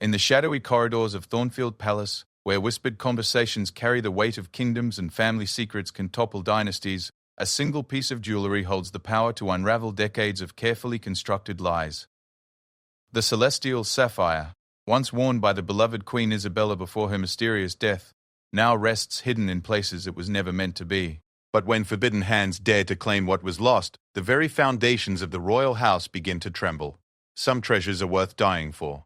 In the shadowy corridors of Thornfield Palace, where whispered conversations carry the weight of kingdoms and family secrets can topple dynasties, a single piece of jewelry holds the power to unravel decades of carefully constructed lies. The celestial sapphire, once worn by the beloved Queen Isabella before her mysterious death, now rests hidden in places it was never meant to be. But when forbidden hands dare to claim what was lost, the very foundations of the royal house begin to tremble. Some treasures are worth dying for.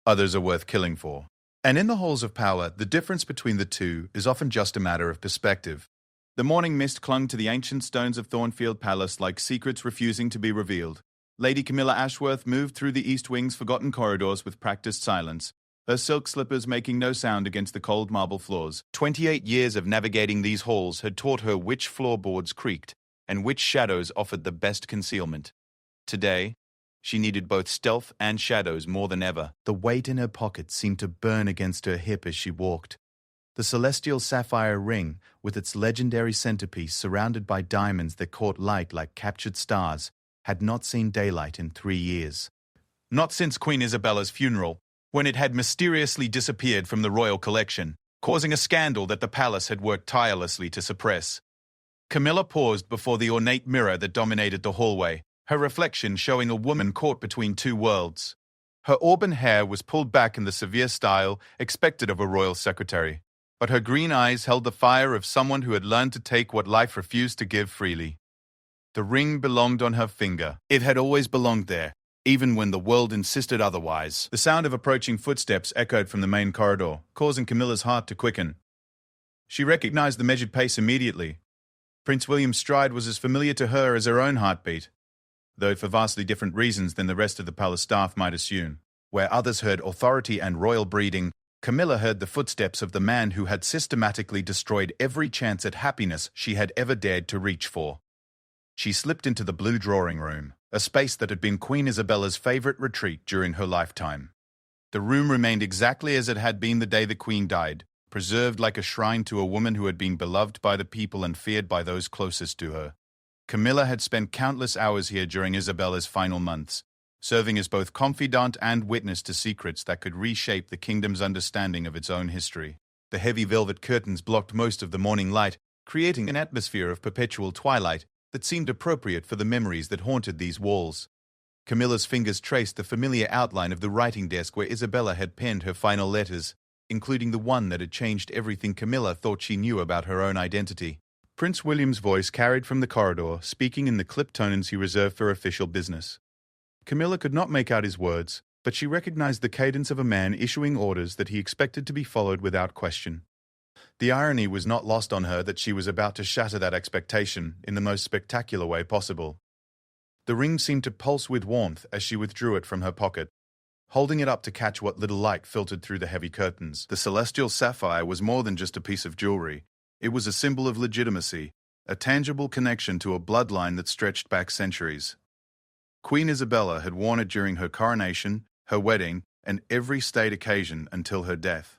Others are worth killing for. And in the halls of power, the difference between the two is often just a matter of perspective. The morning mist clung to the ancient stones of Thornfield Palace like secrets refusing to be revealed. Lady Camilla Ashworth moved through the East Wing's forgotten corridors with practiced silence, her silk slippers making no sound against the cold marble floors. 28 years of navigating these halls had taught her which floorboards creaked and which shadows offered the best concealment. Today, she needed both stealth and shadows more than ever. The weight in her pocket seemed to burn against her hip as she walked. The celestial sapphire ring, with its legendary centerpiece surrounded by diamonds that caught light like captured stars, had not seen daylight in 3 years. Not since Queen Isabella's funeral, when it had mysteriously disappeared from the royal collection, causing a scandal that the palace had worked tirelessly to suppress. Camilla paused before the ornate mirror that dominated the hallway, her reflection showing a woman caught between two worlds. Her auburn hair was pulled back in the severe style expected of a royal secretary, but her green eyes held the fire of someone who had learned to take what life refused to give freely. The ring belonged on her finger. It had always belonged there, even when the world insisted otherwise. The sound of approaching footsteps echoed from the main corridor, causing Camilla's heart to quicken. She recognized the measured pace immediately. Prince William's stride was as familiar to her as her own heartbeat, though for vastly different reasons than the rest of the palace staff might assume. Where others heard authority and royal breeding, Camilla heard the footsteps of the man who had systematically destroyed every chance at happiness she had ever dared to reach for. She slipped into the blue drawing room, a space that had been Queen Isabella's favorite retreat during her lifetime. The room remained exactly as it had been the day the Queen died, preserved like a shrine to a woman who had been beloved by the people and feared by those closest to her. Camilla had spent countless hours here during Isabella's final months, serving as both confidant and witness to secrets that could reshape the kingdom's understanding of its own history. The heavy velvet curtains blocked most of the morning light, creating an atmosphere of perpetual twilight that seemed appropriate for the memories that haunted these walls. Camilla's fingers traced the familiar outline of the writing desk where Isabella had penned her final letters, including the one that had changed everything Camilla thought she knew about her own identity. Prince William's voice carried from the corridor, speaking in the clipped tones he reserved for official business. Camilla could not make out his words, but she recognized the cadence of a man issuing orders that he expected to be followed without question. The irony was not lost on her that she was about to shatter that expectation in the most spectacular way possible. The ring seemed to pulse with warmth as she withdrew it from her pocket, holding it up to catch what little light filtered through the heavy curtains. The celestial sapphire was more than just a piece of jewelry. It was a symbol of legitimacy, a tangible connection to a bloodline that stretched back centuries. Queen Isabella had worn it during her coronation, her wedding, and every state occasion until her death.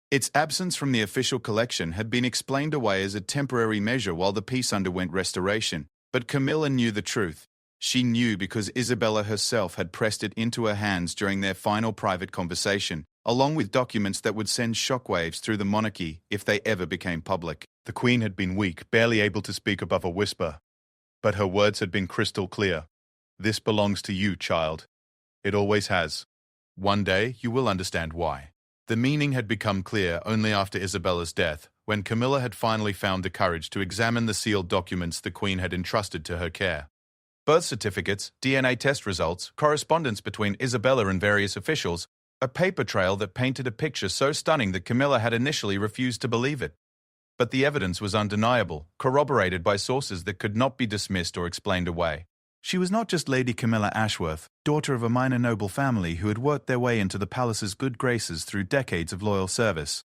Its absence from the official collection had been explained away as a temporary measure while the piece underwent restoration, but Camilla knew the truth. She knew because Isabella herself had pressed it into her hands during their final private conversation, along with documents that would send shockwaves through the monarchy if they ever became public. The Queen had been weak, barely able to speak above a whisper, but her words had been crystal clear. "This belongs to you, child. It always has. One day you will understand why." The meaning had become clear only after Isabella's death, when Camilla had finally found the courage to examine the sealed documents the Queen had entrusted to her care. Birth certificates, DNA test results, correspondence between Isabella and various officials, a paper trail that painted a picture so stunning that Camilla had initially refused to believe it. But the evidence was undeniable, corroborated by sources that could not be dismissed or explained away. She was not just Lady Camilla Ashworth, daughter of a minor noble family who had worked their way into the palace's good graces through decades of loyal service.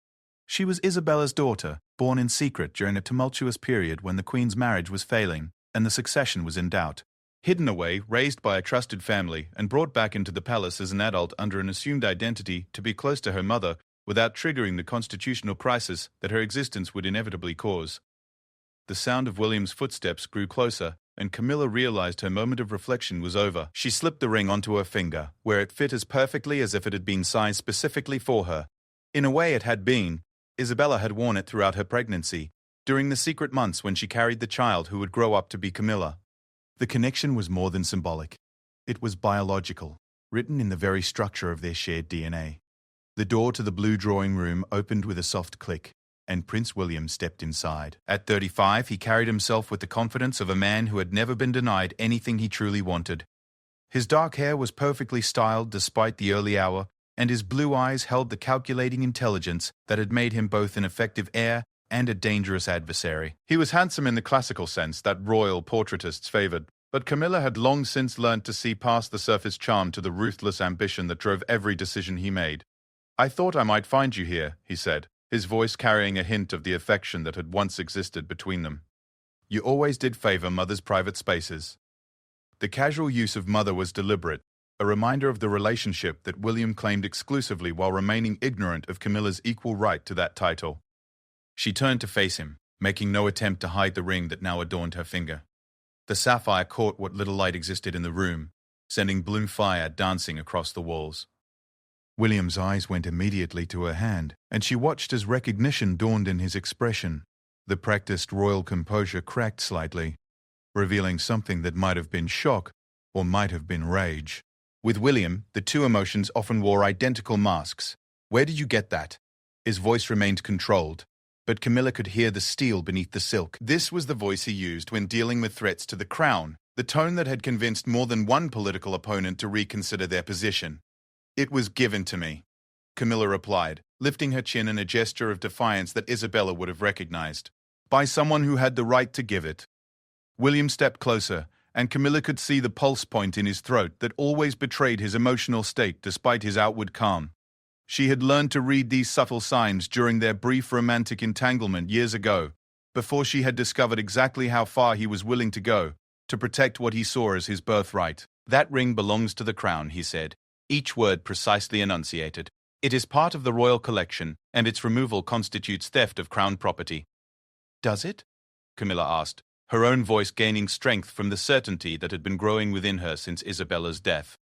She was Isabella's daughter, born in secret during a tumultuous period when the Queen's marriage was failing and the succession was in doubt. Hidden away, raised by a trusted family, and brought back into the palace as an adult under an assumed identity to be close to her mother without triggering the constitutional crisis that her existence would inevitably cause. The sound of William's footsteps grew closer, and Camilla realized her moment of reflection was over. She slipped the ring onto her finger, where it fit as perfectly as if it had been sized specifically for her. In a way it had been. Isabella had worn it throughout her pregnancy, during the secret months when she carried the child who would grow up to be Camilla. The connection was more than symbolic. It was biological, written in the very structure of their shared DNA. The door to the blue drawing room opened with a soft click, and Prince William stepped inside. At 35, he carried himself with the confidence of a man who had never been denied anything he truly wanted. His dark hair was perfectly styled despite the early hour, and his blue eyes held the calculating intelligence that had made him both an effective heir and a dangerous adversary. He was handsome in the classical sense that royal portraitists favored, but Camilla had long since learned to see past the surface charm to the ruthless ambition that drove every decision he made. "I thought I might find you here," he said, his voice carrying a hint of the affection that had once existed between them. "You always did favor Mother's private spaces." The casual use of Mother was deliberate, a reminder of the relationship that William claimed exclusively while remaining ignorant of Camilla's equal right to that title. She turned to face him, making no attempt to hide the ring that now adorned her finger. The sapphire caught what little light existed in the room, sending blue fire dancing across the walls. William's eyes went immediately to her hand, and she watched as recognition dawned in his expression. The practiced royal composure cracked slightly, revealing something that might have been shock or might have been rage. With William, the two emotions often wore identical masks. "Where did you get that?" His voice remained controlled, but Camilla could hear the steel beneath the silk. This was the voice he used when dealing with threats to the crown, the tone that had convinced more than one political opponent to reconsider their position. "It was given to me," Camilla replied, lifting her chin in a gesture of defiance that Isabella would have recognized. "By someone who had the right to give it." William stepped closer, and Camilla could see the pulse point in his throat that always betrayed his emotional state despite his outward calm. She had learned to read these subtle signs during their brief romantic entanglement years ago, before she had discovered exactly how far he was willing to go to protect what he saw as his birthright. "That ring belongs to the crown," he said, each word precisely enunciated. "It is part of the royal collection, and its removal constitutes theft of crown property." "Does it?" Camilla asked, her own voice gaining strength from the certainty that had been growing within her since Isabella's death.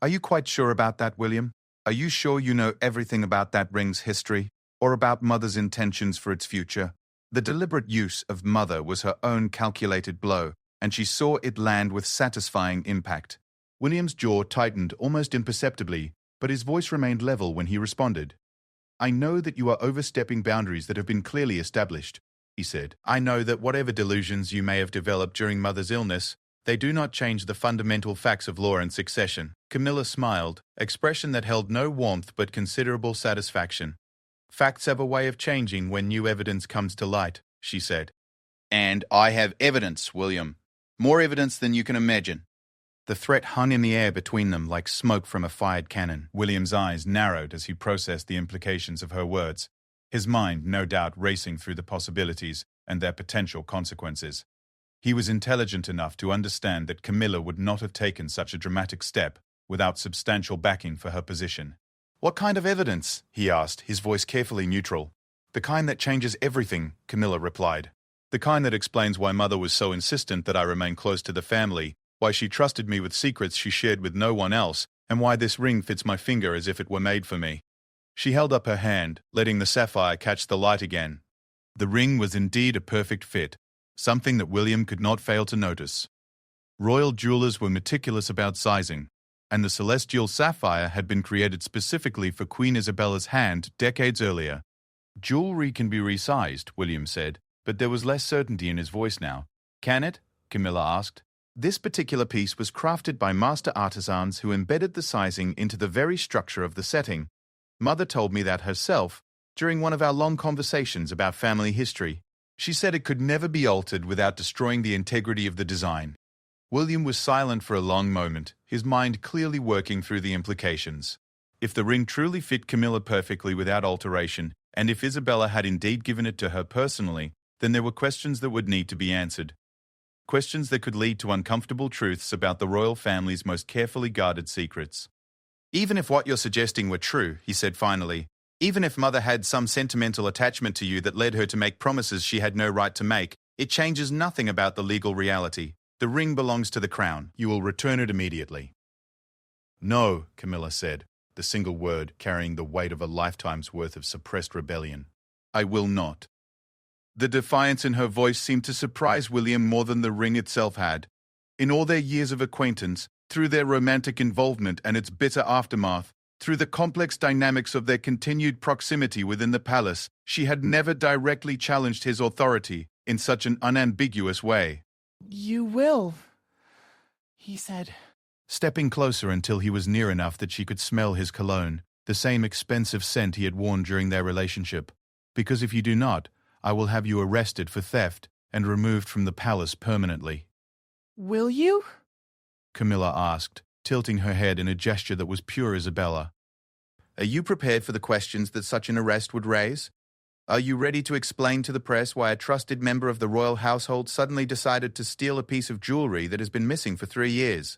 "Are you quite sure about that, William? Are you sure you know everything about that ring's history, or about Mother's intentions for its future?" The deliberate use of Mother was her own calculated blow, and she saw it land with satisfying impact. William's jaw tightened almost imperceptibly, but his voice remained level when he responded. "I know that you are overstepping boundaries that have been clearly established," he said. "I know that whatever delusions you may have developed during Mother's illness, they do not change the fundamental facts of law and succession." Camilla smiled, expression that held no warmth but considerable satisfaction. "Facts have a way of changing when new evidence comes to light," she said. "And I have evidence, William. More evidence than you can imagine." The threat hung in the air between them like smoke from a fired cannon. William's eyes narrowed as he processed the implications of her words, his mind no doubt racing through the possibilities and their potential consequences. He was intelligent enough to understand that Camilla would not have taken such a dramatic step without substantial backing for her position. "What kind of evidence?" he asked, his voice carefully neutral. "The kind that changes everything," Camilla replied. "The kind that explains why Mother was so insistent that I remain close to the family, why she trusted me with secrets she shared with no one else, and why this ring fits my finger as if it were made for me." She held up her hand, letting the sapphire catch the light again. The ring was indeed a perfect fit, something that William could not fail to notice. Royal jewelers were meticulous about sizing, and the celestial sapphire had been created specifically for Queen Isabella's hand decades earlier. "Jewelry can be resized," William said, but there was less certainty in his voice now. "Can it?" Camilla asked. "This particular piece was crafted by master artisans who embedded the sizing into the very structure of the setting. Mother told me that herself during one of our long conversations about family history. She said it could never be altered without destroying the integrity of the design." William was silent for a long moment, his mind clearly working through the implications. If the ring truly fit Camilla perfectly without alteration, and if Isabella had indeed given it to her personally, then there were questions that would need to be answered. Questions that could lead to uncomfortable truths about the royal family's most carefully guarded secrets. "Even if what you're suggesting were true," he said finally, "even if Mother had some sentimental attachment to you that led her to make promises she had no right to make, it changes nothing about the legal reality. The ring belongs to the crown. You will return it immediately. No, Camilla said, the single word carrying the weight of a lifetime's worth of suppressed rebellion. I will not. The defiance in her voice seemed to surprise William more than the ring itself had. In all their years of acquaintance, through their romantic involvement and its bitter aftermath, through the complex dynamics of their continued proximity within the palace, she had never directly challenged his authority in such an unambiguous way. You will, he said, stepping closer until he was near enough that she could smell his cologne, the same expensive scent he had worn during their relationship. Because if you do not, I will have you arrested for theft and removed from the palace permanently. Will you? Camilla asked, tilting her head in a gesture that was pure Isabella. Are you prepared for the questions that such an arrest would raise? Are you ready to explain to the press why a trusted member of the royal household suddenly decided to steal a piece of jewelry that has been missing for 3 years?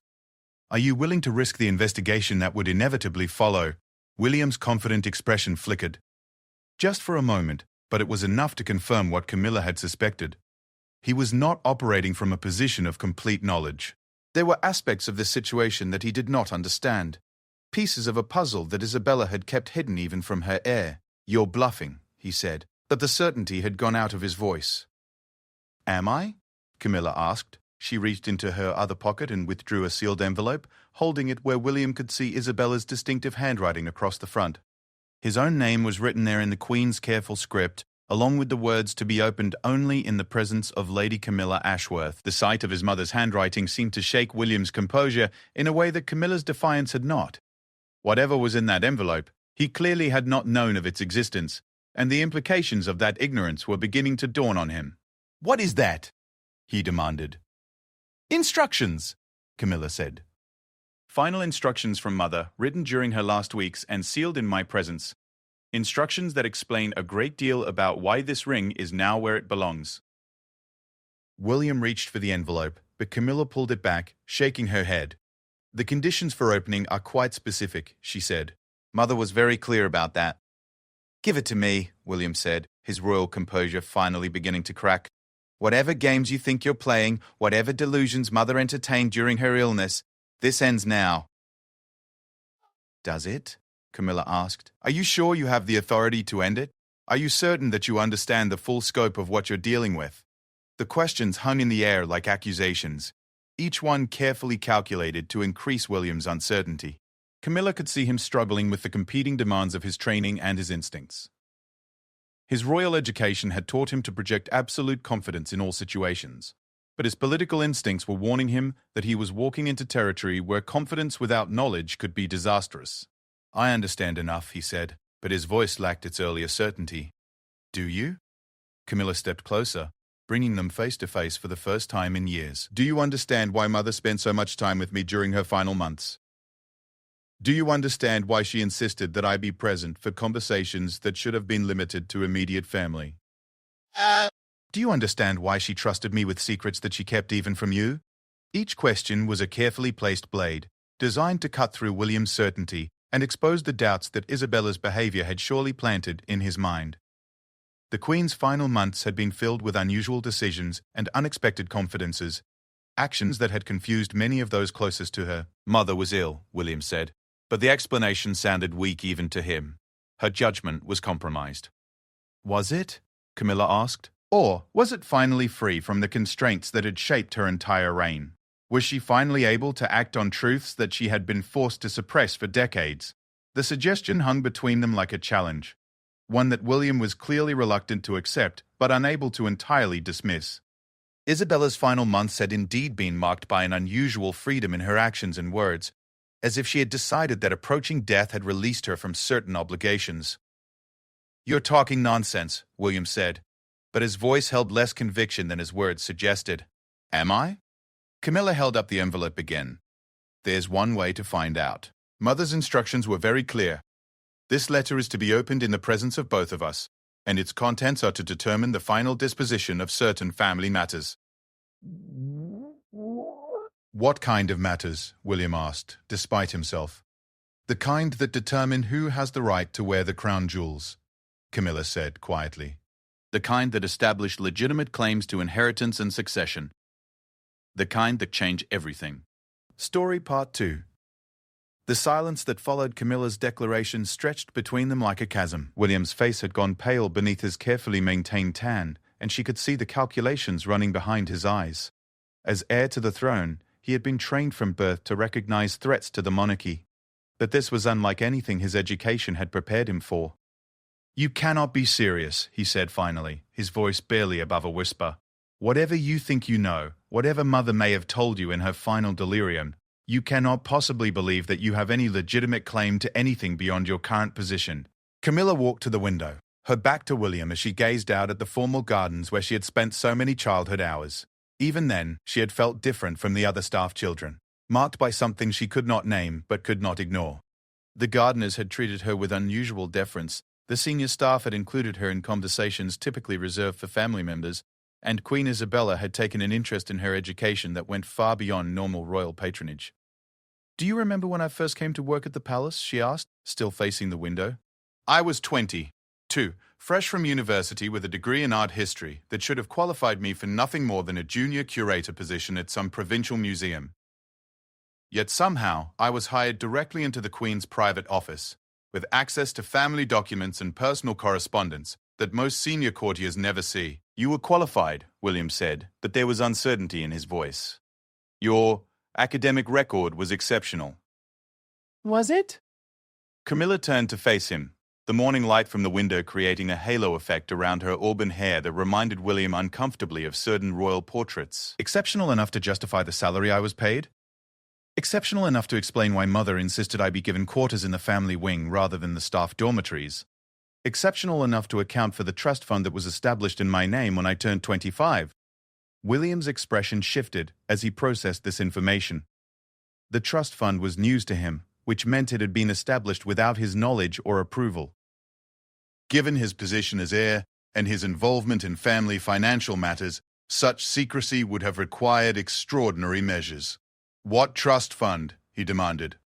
Are you willing to risk the investigation that would inevitably follow? William's confident expression flickered. Just for a moment, but it was enough to confirm what Camilla had suspected. He was not operating from a position of complete knowledge. There were aspects of this situation that he did not understand. Pieces of a puzzle that Isabella had kept hidden even from her heir. You're bluffing, he said, but the certainty had gone out of his voice. Am I? Camilla asked. She reached into her other pocket and withdrew a sealed envelope, holding it where William could see Isabella's distinctive handwriting across the front. His own name was written there in the Queen's careful script, along with the words to be opened only in the presence of Lady Camilla Ashworth. The sight of his mother's handwriting seemed to shake William's composure in a way that Camilla's defiance had not. Whatever was in that envelope, he clearly had not known of its existence, and the implications of that ignorance were beginning to dawn on him. What is that? He demanded. Instructions, Camilla said. Final instructions from Mother, written during her last weeks and sealed in my presence. Instructions that explain a great deal about why this ring is now where it belongs. William reached for the envelope, but Camilla pulled it back, shaking her head. The conditions for opening are quite specific, she said. Mother was very clear about that. Give it to me, William said, his royal composure finally beginning to crack. Whatever games you think you're playing, whatever delusions Mother entertained during her illness, this ends now. Does it? Camilla asked. Are you sure you have the authority to end it? Are you certain that you understand the full scope of what you're dealing with? The questions hung in the air like accusations, each one carefully calculated to increase William's uncertainty. Camilla could see him struggling with the competing demands of his training and his instincts. His royal education had taught him to project absolute confidence in all situations, but his political instincts were warning him that he was walking into territory where confidence without knowledge could be disastrous. I understand enough, he said, but his voice lacked its earlier certainty. Do you? Camilla stepped closer, bringing them face to face for the first time in years. Do you understand why Mother spent so much time with me during her final months? Do you understand why she insisted that I be present for conversations that should have been limited to immediate family? Do you understand why she trusted me with secrets that she kept even from you? Each question was a carefully placed blade, designed to cut through William's certainty and expose the doubts that Isabella's behavior had surely planted in his mind. The Queen's final months had been filled with unusual decisions and unexpected confidences, actions that had confused many of those closest to her. Mother was ill, William said, but the explanation sounded weak even to him. Her judgment was compromised. Was it? Camilla asked. Or was it finally free from the constraints that had shaped her entire reign? Was she finally able to act on truths that she had been forced to suppress for decades? The suggestion hung between them like a challenge, one that William was clearly reluctant to accept, but unable to entirely dismiss. Isabella's final months had indeed been marked by an unusual freedom in her actions and words, as if she had decided that approaching death had released her from certain obligations. You're talking nonsense, William said, but his voice held less conviction than his words suggested. Am I? Camilla held up the envelope again. There's one way to find out. Mother's instructions were very clear. This letter is to be opened in the presence of both of us, and its contents are to determine the final disposition of certain family matters. What kind of matters? William asked, despite himself. The kind that determine who has the right to wear the crown jewels, Camilla said quietly. The kind that establish legitimate claims to inheritance and succession. The kind that change everything. Story Part 2. The silence that followed Camilla's declaration stretched between them like a chasm. William's face had gone pale beneath his carefully maintained tan, and she could see the calculations running behind his eyes. As heir to the throne, he had been trained from birth to recognize threats to the monarchy. But this was unlike anything his education had prepared him for. "You cannot be serious," he said finally, his voice barely above a whisper. "Whatever you think you know, whatever Mother may have told you in her final delirium, you cannot possibly believe that you have any legitimate claim to anything beyond your current position." Camilla walked to the window, her back to William as she gazed out at the formal gardens where she had spent so many childhood hours. Even then, she had felt different from the other staff children, marked by something she could not name but could not ignore. The gardeners had treated her with unusual deference, the senior staff had included her in conversations typically reserved for family members, and Queen Isabella had taken an interest in her education that went far beyond normal royal patronage. "Do you remember when I first came to work at the palace?" she asked, still facing the window. "I was 22, fresh from university with a degree in art history that should have qualified me for nothing more than a junior curator position at some provincial museum. Yet somehow, I was hired directly into the Queen's private office, with access to family documents and personal correspondence that most senior courtiers never see." "You were qualified," William said, but there was uncertainty in his voice. "Your academic record was exceptional." Was it? Camilla turned to face him, the morning light from the window creating a halo effect around her auburn hair that reminded William uncomfortably of certain royal portraits. "Exceptional enough to justify the salary I was paid? Exceptional enough to explain why Mother insisted I be given quarters in the family wing rather than the staff dormitories? Exceptional enough to account for the trust fund that was established in my name when I turned 25. William's expression shifted as he processed this information. The trust fund was news to him, which meant it had been established without his knowledge or approval. Given his position as heir and his involvement in family financial matters, such secrecy would have required extraordinary measures. "What trust fund?" he demanded.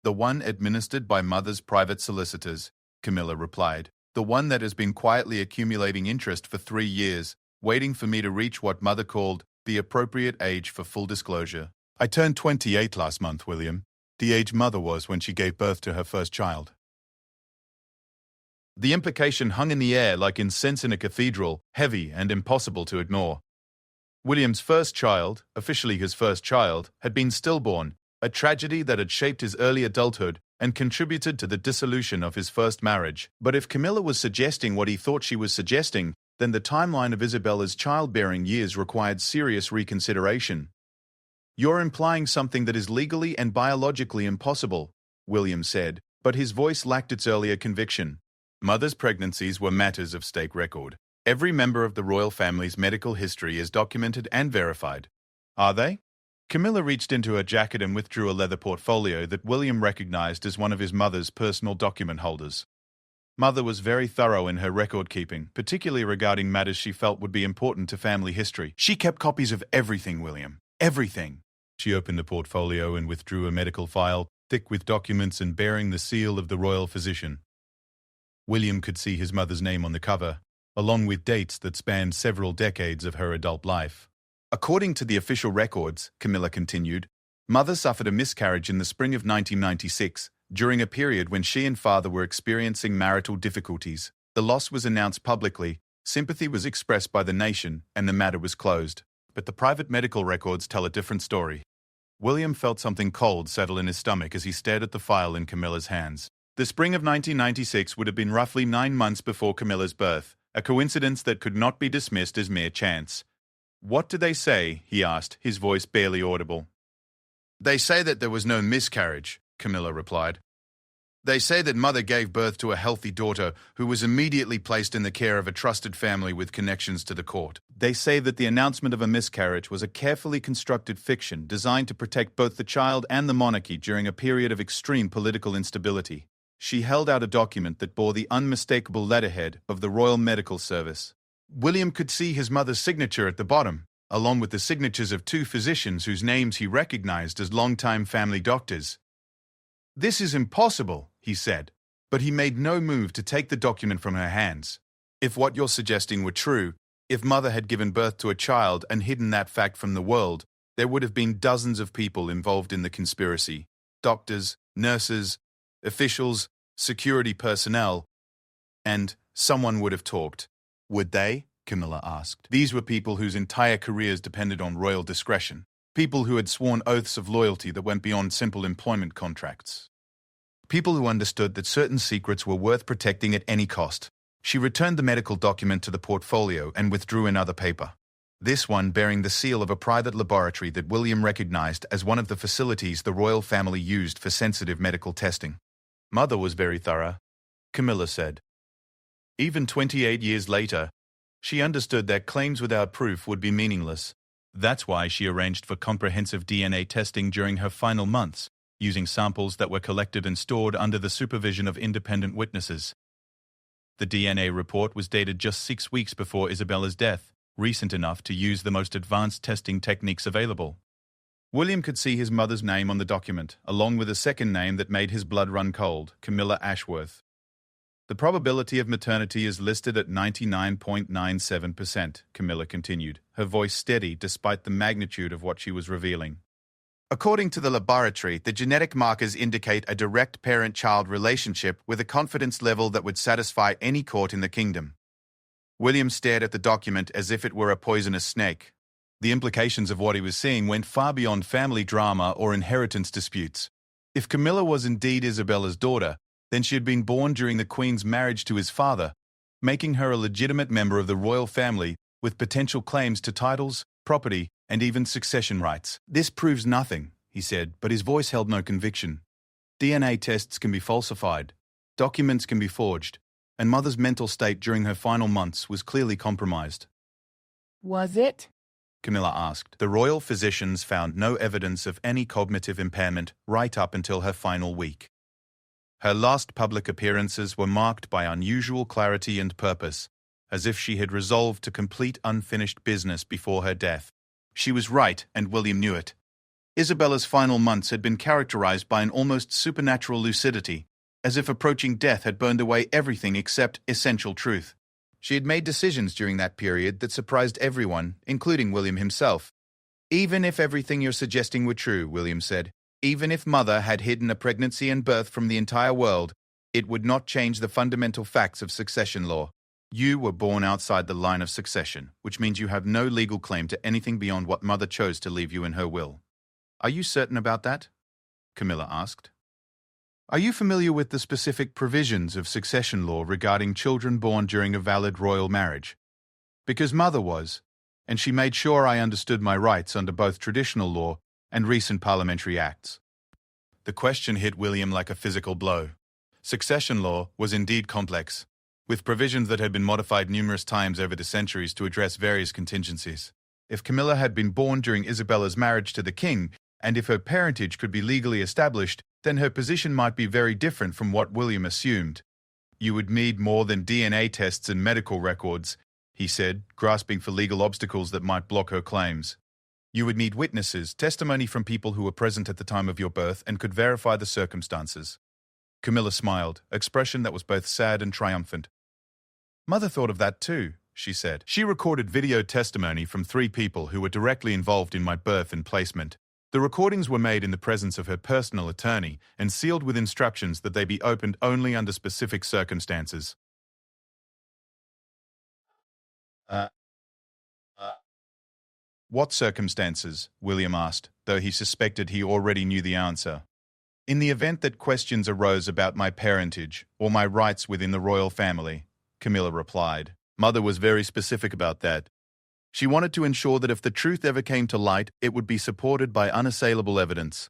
"The one administered by Mother's private solicitors," Camilla replied. "The one that has been quietly accumulating interest for 3 years, waiting for me to reach what Mother called the appropriate age for full disclosure. I turned 28 last month, William, the age Mother was when she gave birth to her first child." The implication hung in the air like incense in a cathedral, heavy and impossible to ignore. William's first child, officially his first child, had been stillborn, a tragedy that had shaped his early adulthood and contributed to the dissolution of his first marriage. But if Camilla was suggesting what he thought she was suggesting, then the timeline of Isabella's childbearing years required serious reconsideration. "You're implying something that is legally and biologically impossible," William said, but his voice lacked its earlier conviction. Mother's pregnancies were matters of state record. Every member of the royal family's medical history is documented and verified. Are they? Camilla reached into her jacket and withdrew a leather portfolio that William recognized as one of his mother's personal document holders. Mother was very thorough in her record-keeping, particularly regarding matters she felt would be important to family history. She kept copies of everything, William. Everything. She opened the portfolio and withdrew a medical file, thick with documents and bearing the seal of the royal physician. William could see his mother's name on the cover, along with dates that spanned several decades of her adult life. "According to the official records," Camilla continued, "Mother suffered a miscarriage in the spring of 1996, during a period when she and father were experiencing marital difficulties. The loss was announced publicly, sympathy was expressed by the nation, and the matter was closed. But the private medical records tell a different story." William felt something cold settle in his stomach as he stared at the file in Camilla's hands. The spring of 1996 would have been roughly 9 months before Camilla's birth, a coincidence that could not be dismissed as mere chance. "What do they say?" he asked, his voice barely audible. "They say that there was no miscarriage," Camilla replied. "They say that Mother gave birth to a healthy daughter who was immediately placed in the care of a trusted family with connections to the court. They say that the announcement of a miscarriage was a carefully constructed fiction designed to protect both the child and the monarchy during a period of extreme political instability." She held out a document that bore the unmistakable letterhead of the Royal Medical Service. William could see his mother's signature at the bottom, along with the signatures of 2 physicians whose names he recognized as longtime family doctors. "This is impossible," he said, but he made no move to take the document from her hands. "If what you're suggesting were true, if Mother had given birth to a child and hidden that fact from the world, There would have been dozens of people involved in the conspiracy: doctors, nurses, officials, security personnel, and someone would have talked. Would they? Camilla asked. These were people whose entire careers depended on royal discretion. People who had sworn oaths of loyalty that went beyond simple employment contracts. People who understood that certain secrets were worth protecting at any cost. She returned the medical document to the portfolio and withdrew another paper. This one bearing the seal of a private laboratory that William recognized as one of the facilities the royal family used for sensitive medical testing. Mother was very thorough, Camilla said. Even 28 years later, she understood that claims without proof would be meaningless. That's why she arranged for comprehensive DNA testing during her final months, using samples that were collected and stored under the supervision of independent witnesses. The DNA report was dated just 6 weeks before Isabella's death, recent enough to use the most advanced testing techniques available. William could see his mother's name on the document, along with a second name that made his blood run cold, Camilla Ashworth. The probability of maternity is listed at 99.97%, Camilla continued, her voice steady despite the magnitude of what she was revealing. According to the laboratory, the genetic markers indicate a direct parent-child relationship with a confidence level that would satisfy any court in the kingdom. William stared at the document as if it were a poisonous snake. The implications of what he was seeing went far beyond family drama or inheritance disputes. If Camilla was indeed Isabella's daughter, then she had been born during the Queen's marriage to his father, making her a legitimate member of the royal family with potential claims to titles, property, and even succession rights. This proves nothing, he said, but his voice held no conviction. DNA tests can be falsified, documents can be forged, and Mother's mental state during her final months was clearly compromised. Was it? Camilla asked. The royal physicians found no evidence of any cognitive impairment right up until her final week. Her last public appearances were marked by unusual clarity and purpose, as if she had resolved to complete unfinished business before her death. She was right, and William knew it. Isabella's final months had been characterized by an almost supernatural lucidity, as if approaching death had burned away everything except essential truth. She had made decisions during that period that surprised everyone, including William himself. Even if everything you're suggesting were true, William said, even if Mother had hidden a pregnancy and birth from the entire world, it would not change the fundamental facts of succession law. You were born outside the line of succession, which means you have no legal claim to anything beyond what Mother chose to leave you in her will. Are you certain about that? Camilla asked. Are you familiar with the specific provisions of succession law regarding children born during a valid royal marriage? Because Mother was, and she made sure I understood my rights under both traditional law and recent parliamentary acts. The question hit William like a physical blow. Succession law was indeed complex, with provisions that had been modified numerous times over the centuries to address various contingencies. If Camilla had been born during Isabella's marriage to the king, and if her parentage could be legally established, then her position might be very different from what William assumed. You would need more than DNA tests and medical records, he said, grasping for legal obstacles that might block her claims. You would need witnesses, testimony from people who were present at the time of your birth and could verify the circumstances. Camilla smiled, expression that was both sad and triumphant. Mother thought of that too, she said. She recorded video testimony from 3 people who were directly involved in my birth and placement. The recordings were made in the presence of her personal attorney and sealed with instructions that they be opened only under specific circumstances. What circumstances? William asked, though he suspected he already knew the answer. In the event that questions arose about my parentage or my rights within the royal family, Camilla replied. Mother was very specific about that. She wanted to ensure that if the truth ever came to light, it would be supported by unassailable evidence.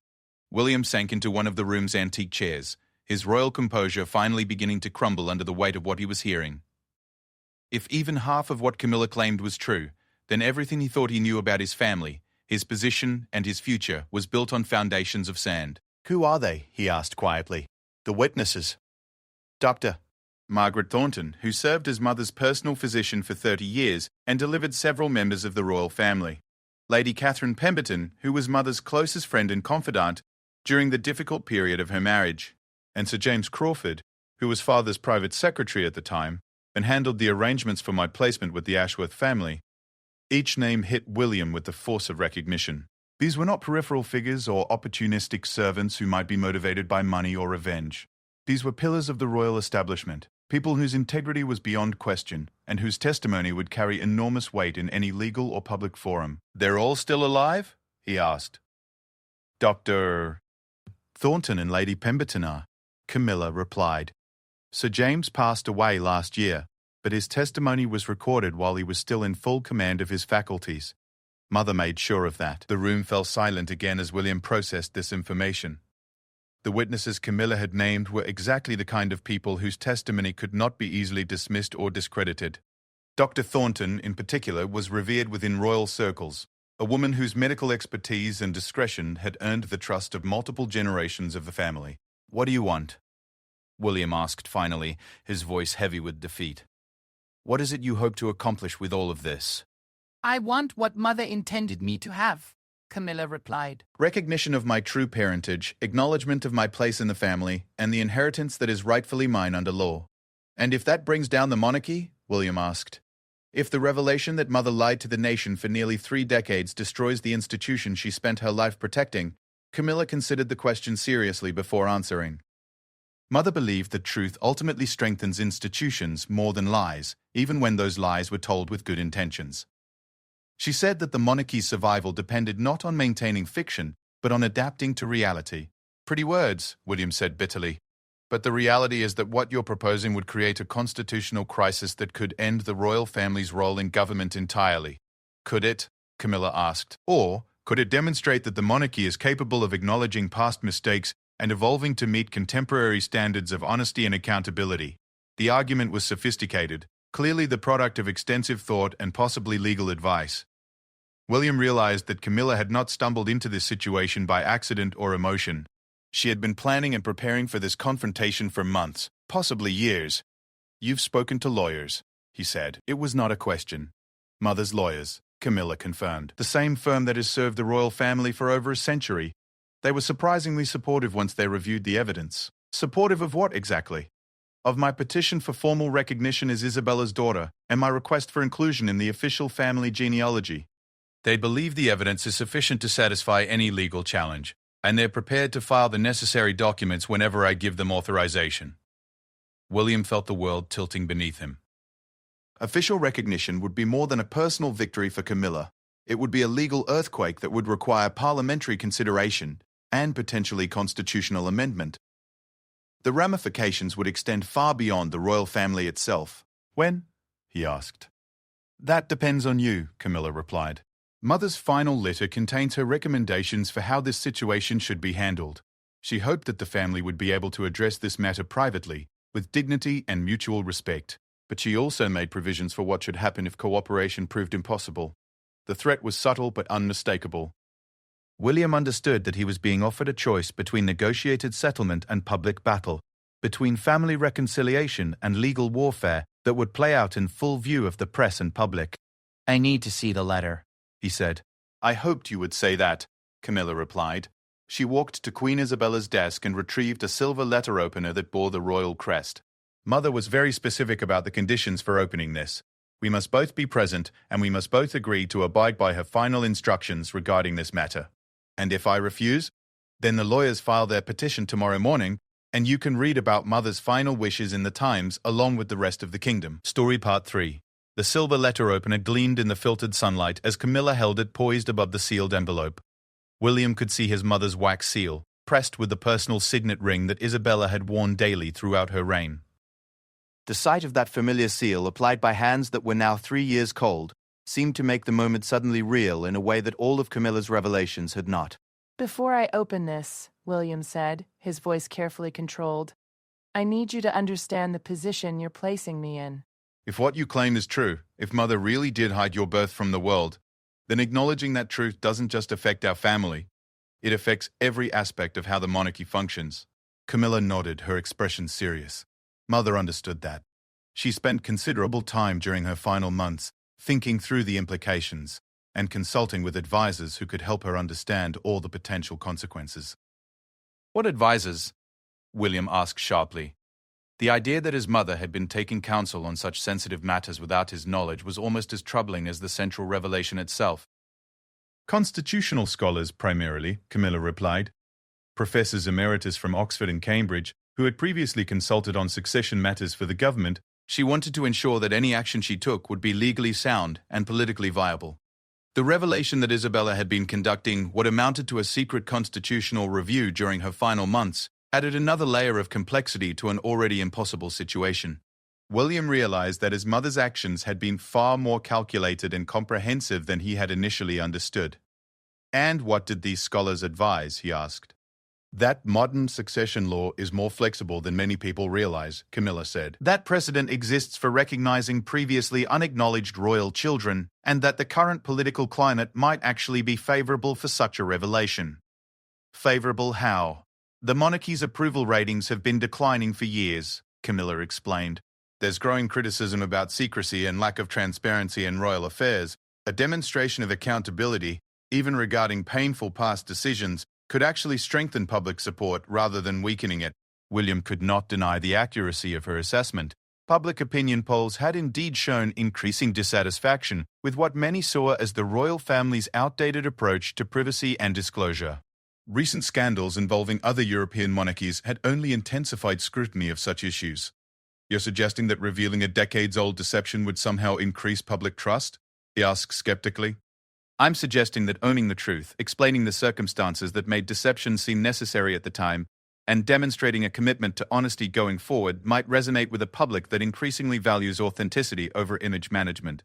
William sank into one of the room's antique chairs, his royal composure finally beginning to crumble under the weight of what he was hearing. If even half of what Camilla claimed was true, then everything he thought he knew about his family, his position, and his future was built on foundations of sand. Who are they? He asked quietly. The witnesses. Dr. Margaret Thornton, who served as Mother's personal physician for 30 years and delivered several members of the royal family. Lady Catherine Pemberton, who was Mother's closest friend and confidant during the difficult period of her marriage. And Sir James Crawford, who was Father's private secretary at the time and handled the arrangements for my placement with the Ashworth family. Each name hit William with the force of recognition. These were not peripheral figures or opportunistic servants who might be motivated by money or revenge. These were pillars of the royal establishment, people whose integrity was beyond question, and whose testimony would carry enormous weight in any legal or public forum. "They're all still alive?" he asked. "Dr. Thornton and Lady Pemberton are," Camilla replied. "Sir James passed away last year, but his testimony was recorded while he was still in full command of his faculties. Mother made sure of that." The room fell silent again as William processed this information. The witnesses Camilla had named were exactly the kind of people whose testimony could not be easily dismissed or discredited. Dr. Thornton, in particular, was revered within royal circles, a woman whose medical expertise and discretion had earned the trust of multiple generations of the family. "What do you want?" William asked finally, his voice heavy with defeat. "What is it you hope to accomplish with all of this?" I want what Mother intended me to have, Camilla replied. "Recognition of my true parentage, acknowledgement of my place in the family, and the inheritance that is rightfully mine under law." "And if that brings down the monarchy?" William asked. "If the revelation that Mother lied to the nation for nearly 3 decades destroys the institution she spent her life protecting?" Camilla considered the question seriously before answering. Mother believed that truth ultimately strengthens institutions more than lies, even when those lies were told with good intentions. She said that the monarchy's survival depended not on maintaining fiction, but on adapting to reality. "Pretty words," William said bitterly. "But the reality is that what you're proposing would create a constitutional crisis that could end the royal family's role in government entirely." "Could it?" Camilla asked. "Or could it demonstrate that the monarchy is capable of acknowledging past mistakes and evolving to meet contemporary standards of honesty and accountability?" The argument was sophisticated, clearly the product of extensive thought and possibly legal advice. William realized that Camilla had not stumbled into this situation by accident or emotion. She had been planning and preparing for this confrontation for months, possibly years. "You've spoken to lawyers," he said. "It was not a question." "Mother's lawyers," Camilla confirmed. "The same firm that has served the royal family for over a century. They were surprisingly supportive once they reviewed the evidence." "Supportive of what exactly?" "Of my petition for formal recognition as Isabella's daughter, and my request for inclusion in the official family genealogy. They believe the evidence is sufficient to satisfy any legal challenge, and they're prepared to file the necessary documents whenever I give them authorization." William felt the world tilting beneath him. Official recognition would be more than a personal victory for Camilla. It would be a legal earthquake that would require parliamentary consideration and potentially constitutional amendment. The ramifications would extend far beyond the royal family itself. "When?" he asked. "That depends on you," Camilla replied. Mother's final letter contains her recommendations for how this situation should be handled. She hoped that the family would be able to address this matter privately, with dignity and mutual respect. But she also made provisions for what should happen if cooperation proved impossible. The threat was subtle but unmistakable. William understood that he was being offered a choice between negotiated settlement and public battle, between family reconciliation and legal warfare that would play out in full view of the press and public. "I need to see the letter," he said. "I hoped you would say that," Camilla replied. She walked to Queen Isabella's desk and retrieved a silver letter opener that bore the royal crest. "Mother was very specific about the conditions for opening this. We must both be present, and we must both agree to abide by her final instructions regarding this matter. And if I refuse, then the lawyers file their petition tomorrow morning, and you can read about Mother's final wishes in the Times along with the rest of the kingdom." Story Part 3. The silver letter opener gleamed in the filtered sunlight as Camilla held it poised above the sealed envelope. William could see his mother's wax seal, pressed with the personal signet ring that Isabella had worn daily throughout her reign. The sight of that familiar seal, applied by hands that were now 3 years cold, seemed to make the moment suddenly real in a way that all of Camilla's revelations had not. "Before I open this," William said, his voice carefully controlled, "I need you to understand the position you're placing me in." If what you claim is true, if Mother really did hide your birth from the world, then acknowledging that truth doesn't just affect our family. It affects every aspect of how the monarchy functions. Camilla nodded, her expression serious. Mother understood that. She spent considerable time during her final months thinking through the implications and consulting with advisors who could help her understand all the potential consequences. "What advisors?" William asked sharply. The idea that his mother had been taking counsel on such sensitive matters without his knowledge was almost as troubling as the central revelation itself. Constitutional scholars, primarily, Camilla replied. Professors emeritus from Oxford and Cambridge, who had previously consulted on succession matters for the government. She wanted to ensure that any action she took would be legally sound and politically viable. The revelation that Isabella had been conducting what amounted to a secret constitutional review during her final months added another layer of complexity to an already impossible situation. William realized that his mother's actions had been far more calculated and comprehensive than he had initially understood. And what did these scholars advise, he asked. That modern succession law is more flexible than many people realize, Camilla said. That precedent exists for recognizing previously unacknowledged royal children, and that the current political climate might actually be favorable for such a revelation. Favorable how? The monarchy's approval ratings have been declining for years, Camilla explained. There's growing criticism about secrecy and lack of transparency in royal affairs. A demonstration of accountability, even regarding painful past decisions, could actually strengthen public support rather than weakening it. William could not deny the accuracy of her assessment. Public opinion polls had indeed shown increasing dissatisfaction with what many saw as the royal family's outdated approach to privacy and disclosure. Recent scandals involving other European monarchies had only intensified scrutiny of such issues. You're suggesting that revealing a decades-old deception would somehow increase public trust? He asked skeptically. I'm suggesting that owning the truth, explaining the circumstances that made deception seem necessary at the time, and demonstrating a commitment to honesty going forward might resonate with a public that increasingly values authenticity over image management.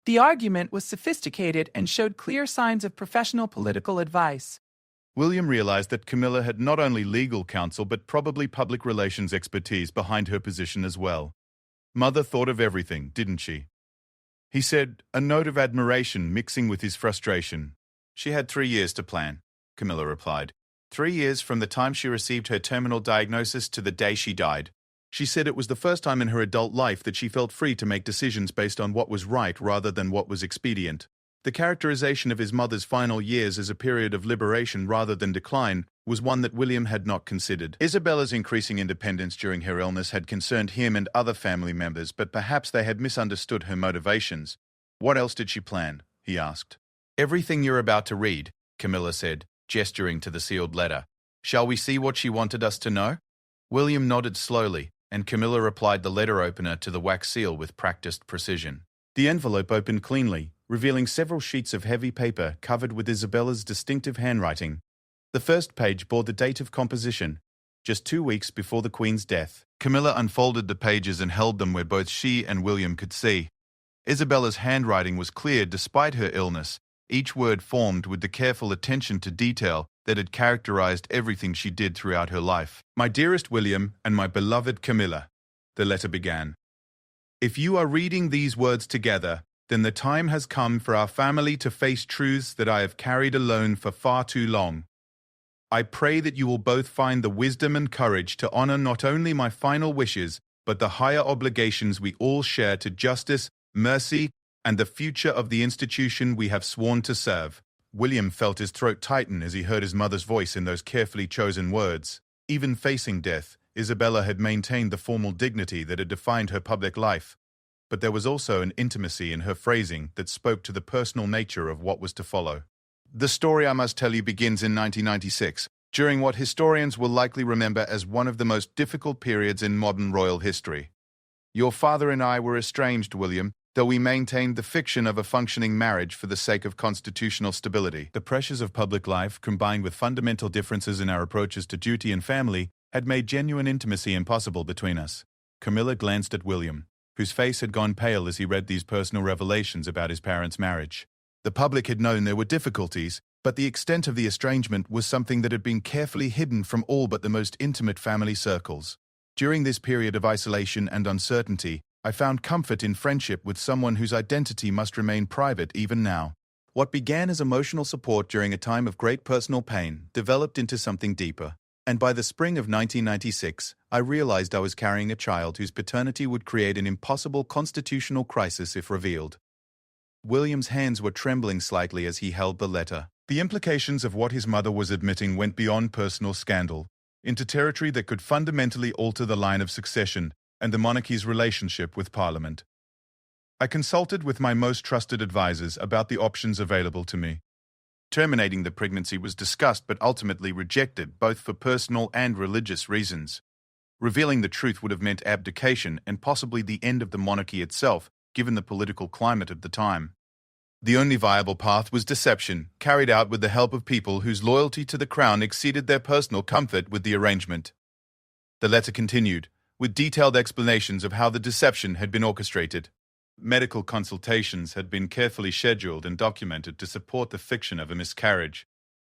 The argument was sophisticated and showed clear signs of professional political advice. William realized that Camilla had not only legal counsel but probably public relations expertise behind her position as well. Mother thought of everything, didn't she? He said, a note of admiration mixing with his frustration. She had 3 years to plan, Camilla replied. 3 years from the time she received her terminal diagnosis to the day she died. She said it was the first time in her adult life that she felt free to make decisions based on what was right rather than what was expedient. The characterization of his mother's final years as a period of liberation rather than decline was one that William had not considered. Isabella's increasing independence during her illness had concerned him and other family members, but perhaps they had misunderstood her motivations. What else did she plan? He asked. Everything you're about to read, Camilla said, gesturing to the sealed letter. Shall we see what she wanted us to know? William nodded slowly, and Camilla applied the letter opener to the wax seal with practiced precision. The envelope opened cleanly, revealing several sheets of heavy paper covered with Isabella's distinctive handwriting. The first page bore the date of composition, just 2 weeks before the Queen's death. Camilla unfolded the pages and held them where both she and William could see. Isabella's handwriting was clear despite her illness, each word formed with the careful attention to detail that had characterized everything she did throughout her life. My dearest William and my beloved Camilla, the letter began. If you are reading these words together, then the time has come for our family to face truths that I have carried alone for far too long. I pray that you will both find the wisdom and courage to honor not only my final wishes, but the higher obligations we all share to justice, mercy, and the future of the institution we have sworn to serve. William felt his throat tighten as he heard his mother's voice in those carefully chosen words. Even facing death, Isabella had maintained the formal dignity that had defined her public life. But there was also an intimacy in her phrasing that spoke to the personal nature of what was to follow. The story I must tell you begins in 1996, during what historians will likely remember as one of the most difficult periods in modern royal history. Your father and I were estranged, William, though we maintained the fiction of a functioning marriage for the sake of constitutional stability. The pressures of public life, combined with fundamental differences in our approaches to duty and family, had made genuine intimacy impossible between us. Camilla glanced at William, whose face had gone pale as he read these personal revelations about his parents' marriage. The public had known there were difficulties, but the extent of the estrangement was something that had been carefully hidden from all but the most intimate family circles. During this period of isolation and uncertainty, I found comfort in friendship with someone whose identity must remain private even now. What began as emotional support during a time of great personal pain developed into something deeper, and by the spring of 1996, I realized I was carrying a child whose paternity would create an impossible constitutional crisis if revealed. William's hands were trembling slightly as he held the letter. The implications of what his mother was admitting went beyond personal scandal, into territory that could fundamentally alter the line of succession and the monarchy's relationship with Parliament. I consulted with my most trusted advisors about the options available to me. Terminating the pregnancy was discussed but ultimately rejected, both for personal and religious reasons. Revealing the truth would have meant abdication and possibly the end of the monarchy itself, given the political climate of the time. The only viable path was deception, carried out with the help of people whose loyalty to the crown exceeded their personal comfort with the arrangement. The letter continued, with detailed explanations of how the deception had been orchestrated. Medical consultations had been carefully scheduled and documented to support the fiction of a miscarriage.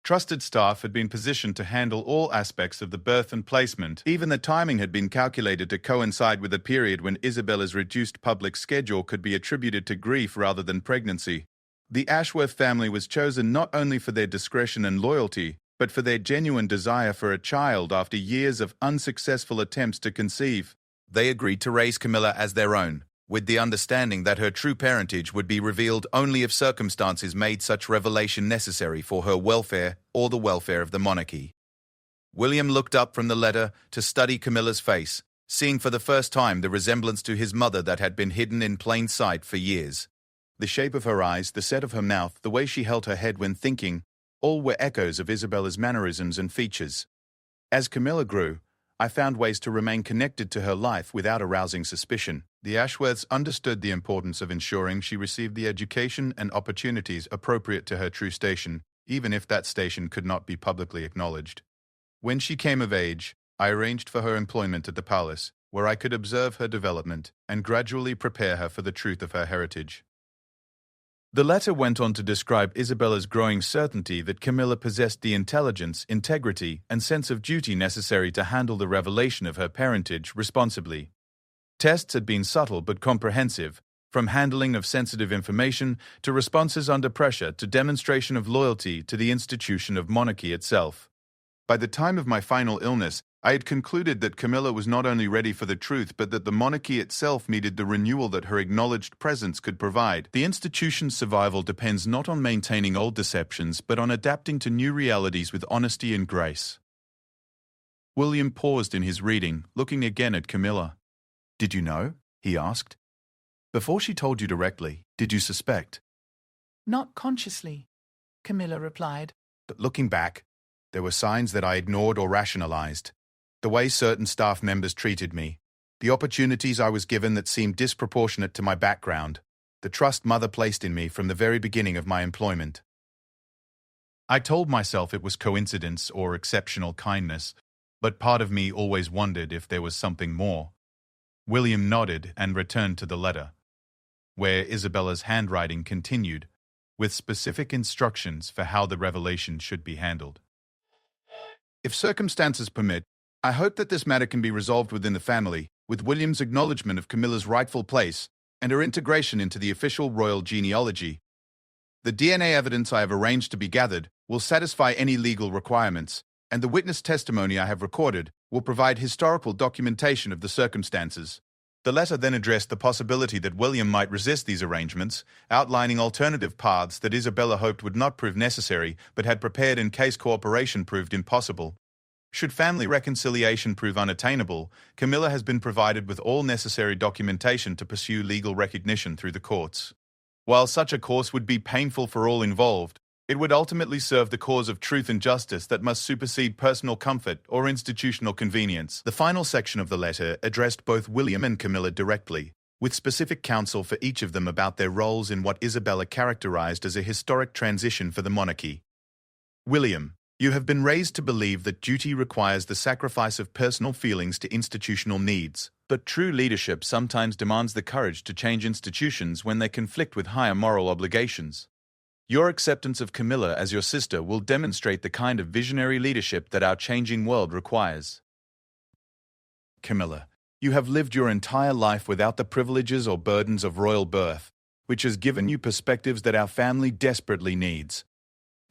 Trusted staff had been positioned to handle all aspects of the birth and placement. Even the timing had been calculated to coincide with a period when Isabella's reduced public schedule could be attributed to grief rather than pregnancy. The Ashworth family was chosen not only for their discretion and loyalty, but for their genuine desire for a child after years of unsuccessful attempts to conceive. They agreed to raise Camilla as their own, with the understanding that her true parentage would be revealed only if circumstances made such revelation necessary for her welfare or the welfare of the monarchy. William looked up from the letter to study Camilla's face, seeing for the first time the resemblance to his mother that had been hidden in plain sight for years. The shape of her eyes, the set of her mouth, the way she held her head when thinking, all were echoes of Isabella's mannerisms and features. As Camilla grew, I found ways to remain connected to her life without arousing suspicion. The Ashworths understood the importance of ensuring she received the education and opportunities appropriate to her true station, even if that station could not be publicly acknowledged. When she came of age, I arranged for her employment at the palace, where I could observe her development and gradually prepare her for the truth of her heritage. The letter went on to describe Isabella's growing certainty that Camilla possessed the intelligence, integrity, and sense of duty necessary to handle the revelation of her parentage responsibly. Tests had been subtle but comprehensive, from handling of sensitive information to responses under pressure to demonstration of loyalty to the institution of monarchy itself. By the time of my final illness, I had concluded that Camilla was not only ready for the truth, but that the monarchy itself needed the renewal that her acknowledged presence could provide. The institution's survival depends not on maintaining old deceptions, but on adapting to new realities with honesty and grace. William paused in his reading, looking again at Camilla. "Did you know?" he asked. "Before she told you directly, did you suspect?" Not consciously, Camilla replied. But looking back, there were signs that I ignored or rationalized. The way certain staff members treated me, the opportunities I was given that seemed disproportionate to my background, the trust Mother placed in me from the very beginning of my employment. I told myself it was coincidence or exceptional kindness, but part of me always wondered if there was something more. William nodded and returned to the letter, where Isabella's handwriting continued, with specific instructions for how the revelation should be handled. If circumstances permit, I hope that this matter can be resolved within the family, with William's acknowledgement of Camilla's rightful place and her integration into the official royal genealogy. The DNA evidence I have arranged to be gathered will satisfy any legal requirements, and the witness testimony I have recorded will provide historical documentation of the circumstances. The letter then addressed the possibility that William might resist these arrangements, outlining alternative paths that Isabella hoped would not prove necessary but had prepared in case cooperation proved impossible. Should family reconciliation prove unattainable, Camilla has been provided with all necessary documentation to pursue legal recognition through the courts. While such a course would be painful for all involved, it would ultimately serve the cause of truth and justice that must supersede personal comfort or institutional convenience. The final section of the letter addressed both William and Camilla directly, with specific counsel for each of them about their roles in what Isabella characterized as a historic transition for the monarchy. William, you have been raised to believe that duty requires the sacrifice of personal feelings to institutional needs, but true leadership sometimes demands the courage to change institutions when they conflict with higher moral obligations. Your acceptance of Camilla as your sister will demonstrate the kind of visionary leadership that our changing world requires. Camilla, you have lived your entire life without the privileges or burdens of royal birth, which has given you perspectives that our family desperately needs.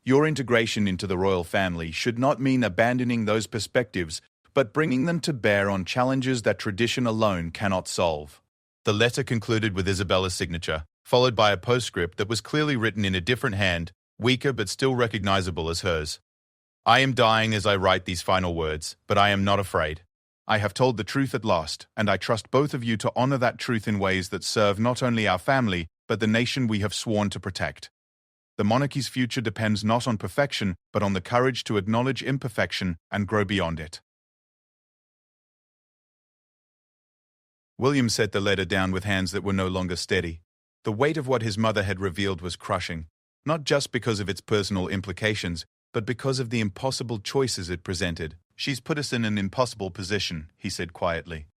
Your integration into the royal family should not mean abandoning those perspectives, but bringing them to bear on challenges that tradition alone cannot solve. The letter concluded with Isabella's signature, followed by a postscript that was clearly written in a different hand, weaker but still recognizable as hers. I am dying as I write these final words, but I am not afraid. I have told the truth at last, and I trust both of you to honor that truth in ways that serve not only our family, but the nation we have sworn to protect. The monarchy's future depends not on perfection, but on the courage to acknowledge imperfection and grow beyond it. William set the letter down with hands that were no longer steady. The weight of what his mother had revealed was crushing, not just because of its personal implications, but because of the impossible choices it presented. "She's put us in an impossible position," he said quietly.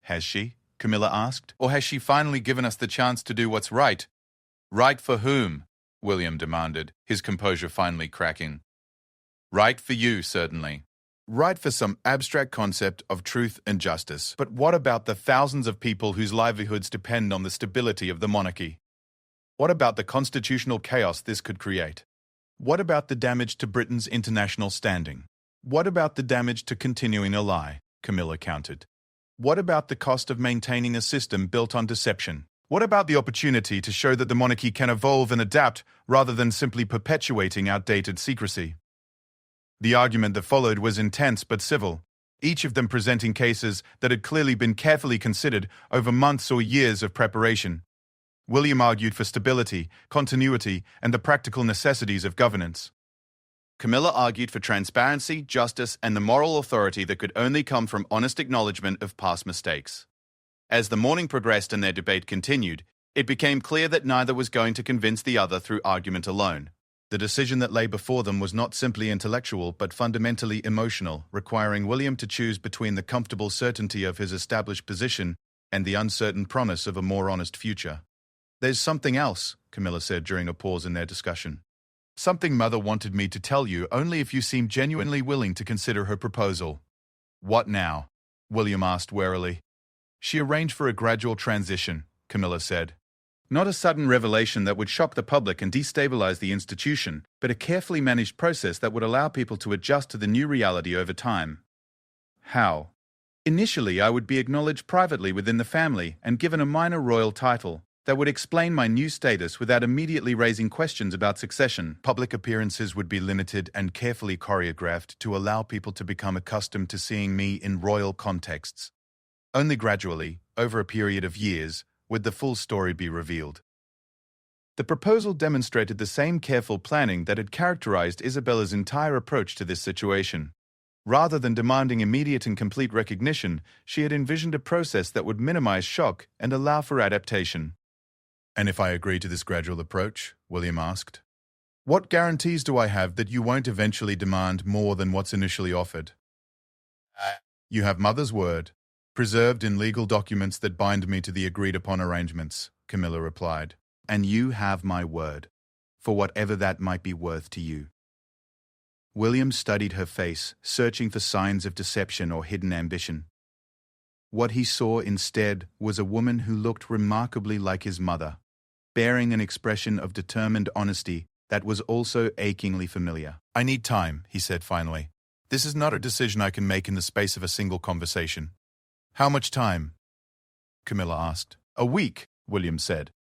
"Has she?" Camilla asked. "Or has she finally given us the chance to do what's right?" "Right for whom?" William demanded, his composure finally cracking. "Right for you, certainly. Right for some abstract concept of truth and justice. But what about the thousands of people whose livelihoods depend on the stability of the monarchy? What about the constitutional chaos this could create? What about the damage to Britain's international standing? What about the damage to continuing a lie?" Camilla countered. "What about the cost of maintaining a system built on deception? What about the opportunity to show that the monarchy can evolve and adapt rather than simply perpetuating outdated secrecy?" The argument that followed was intense but civil, each of them presenting cases that had clearly been carefully considered over months or years of preparation. William argued for stability, continuity, and the practical necessities of governance. Camilla argued for transparency, justice, and the moral authority that could only come from honest acknowledgement of past mistakes. As the morning progressed and their debate continued, it became clear that neither was going to convince the other through argument alone. The decision that lay before them was not simply intellectual but fundamentally emotional, requiring William to choose between the comfortable certainty of his established position and the uncertain promise of a more honest future. "There's something else," Camilla said during a pause in their discussion. "Something Mother wanted me to tell you only if you seem genuinely willing to consider her proposal." "What now?" William asked warily. "She arranged for a gradual transition," Camilla said. "Not a sudden revelation that would shock the public and destabilize the institution, but a carefully managed process that would allow people to adjust to the new reality over time." "How?" "Initially, I would be acknowledged privately within the family and given a minor royal title that would explain my new status without immediately raising questions about succession. Public appearances would be limited and carefully choreographed to allow people to become accustomed to seeing me in royal contexts. Only gradually, over a period of years, would the full story be revealed." The proposal demonstrated the same careful planning that had characterized Isabella's entire approach to this situation. Rather than demanding immediate and complete recognition, she had envisioned a process that would minimize shock and allow for adaptation. "And if I agree to this gradual approach?" William asked. "What guarantees do I have that you won't eventually demand more than what's initially offered?" "You have Mother's word, preserved in legal documents that bind me to the agreed-upon arrangements," Camilla replied. "And you have my word, for whatever that might be worth to you." William studied her face, searching for signs of deception or hidden ambition. What he saw instead was a woman who looked remarkably like his mother, bearing an expression of determined honesty that was also achingly familiar. "I need time," he said finally. "This is not a decision I can make in the space of a single conversation." "How much time?" Camilla asked. "A week," William said.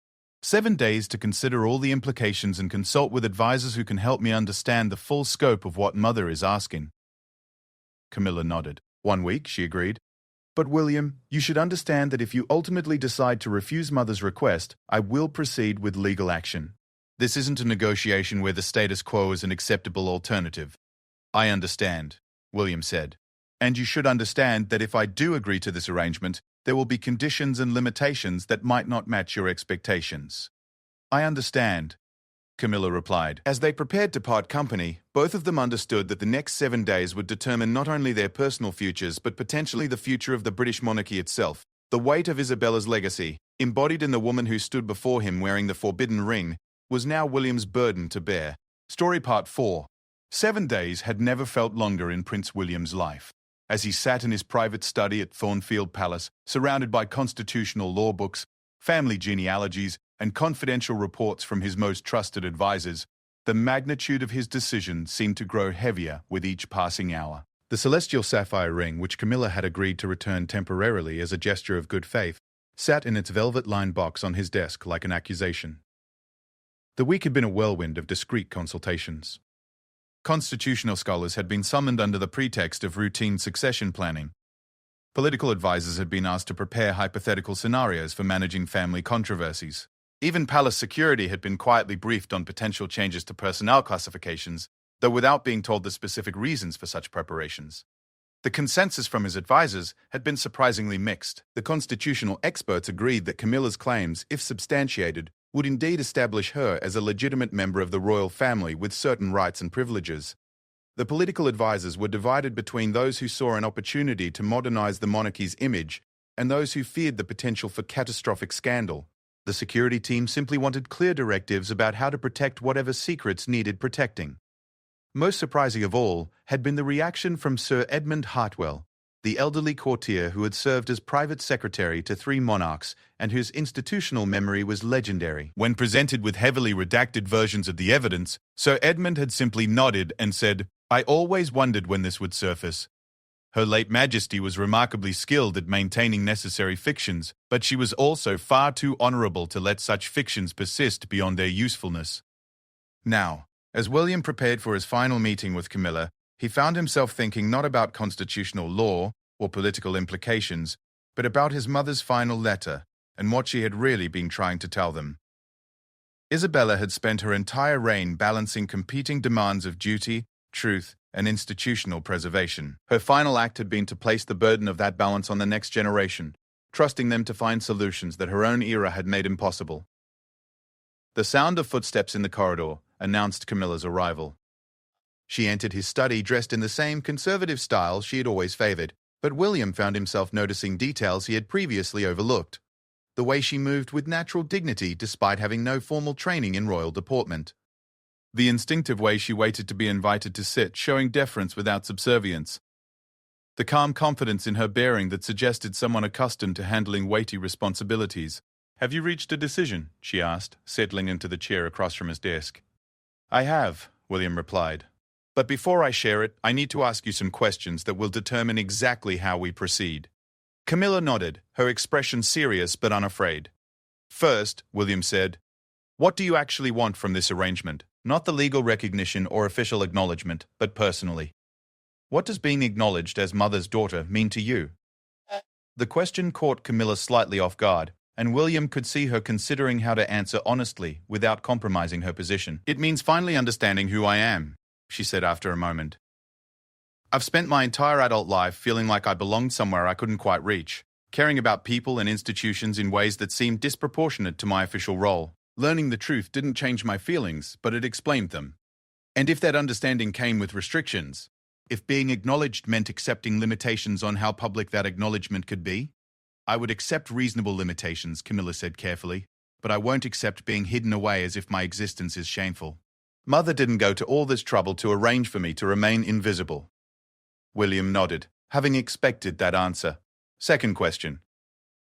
7 days to consider all the implications and consult with advisors who can help me understand the full scope of what Mother is asking." Camilla nodded. "1 week," she agreed. "But William, you should understand that if you ultimately decide to refuse Mother's request, I will proceed with legal action. This isn't a negotiation where the status quo is an acceptable alternative." "I understand," William said. "And you should understand that if I do agree to this arrangement, there will be conditions and limitations that might not match your expectations." "I understand," Camilla replied. As they prepared to part company, both of them understood that the next 7 days would determine not only their personal futures but potentially the future of the British monarchy itself. The weight of Isabella's legacy, embodied in the woman who stood before him wearing the forbidden ring, was now William's burden to bear. Story Part 4. 7 days had never felt longer in Prince William's life. As he sat in his private study at Thornfield Palace, surrounded by constitutional law books, family genealogies, and confidential reports from his most trusted advisors, the magnitude of his decision seemed to grow heavier with each passing hour. The celestial sapphire ring, which Camilla had agreed to return temporarily as a gesture of good faith, sat in its velvet-lined box on his desk like an accusation. The week had been a whirlwind of discreet consultations. Constitutional scholars had been summoned under the pretext of routine succession planning. Political advisors had been asked to prepare hypothetical scenarios for managing family controversies. Even palace security had been quietly briefed on potential changes to personnel classifications, though without being told the specific reasons for such preparations. The consensus from his advisors had been surprisingly mixed. The constitutional experts agreed that Camilla's claims, if substantiated, would indeed establish her as a legitimate member of the royal family with certain rights and privileges. The political advisors were divided between those who saw an opportunity to modernize the monarchy's image and those who feared the potential for catastrophic scandal. The security team simply wanted clear directives about how to protect whatever secrets needed protecting. Most surprising of all had been the reaction from Sir Edmund Hartwell, the elderly courtier who had served as private secretary to 3 monarchs and whose institutional memory was legendary. When presented with heavily redacted versions of the evidence, Sir Edmund had simply nodded and said, "I always wondered when this would surface. Her late Majesty was remarkably skilled at maintaining necessary fictions, but she was also far too honourable to let such fictions persist beyond their usefulness." Now, as William prepared for his final meeting with Camilla, he found himself thinking not about constitutional law or political implications, but about his mother's final letter and what she had really been trying to tell them. Isabella had spent her entire reign balancing competing demands of duty, truth, and institutional preservation. Her final act had been to place the burden of that balance on the next generation, trusting them to find solutions that her own era had made impossible. The sound of footsteps in the corridor announced Camilla's arrival. She entered his study dressed in the same conservative style she had always favored, but William found himself noticing details he had previously overlooked. The way she moved with natural dignity despite having no formal training in royal deportment. The instinctive way she waited to be invited to sit, showing deference without subservience. The calm confidence in her bearing that suggested someone accustomed to handling weighty responsibilities. "Have you reached a decision?" she asked, settling into the chair across from his desk. "I have," William replied. "But before I share it, I need to ask you some questions that will determine exactly how we proceed." Camilla nodded, her expression serious but unafraid. "First," William said, "what do you actually want from this arrangement? Not the legal recognition or official acknowledgement, but personally. What does being acknowledged as mother's daughter mean to you?" The question caught Camilla slightly off guard, and William could see her considering how to answer honestly without compromising her position. "It means finally understanding who I am," she said after a moment. "I've spent my entire adult life feeling like I belonged somewhere I couldn't quite reach, caring about people and institutions in ways that seemed disproportionate to my official role. Learning the truth didn't change my feelings, but it explained them. And if that understanding came with restrictions, if being acknowledged meant accepting limitations on how public that acknowledgement could be, I would accept reasonable limitations," Camilla said carefully, "but I won't accept being hidden away as if my existence is shameful. Mother didn't go to all this trouble to arrange for me to remain invisible." William nodded, having expected that answer. "Second question.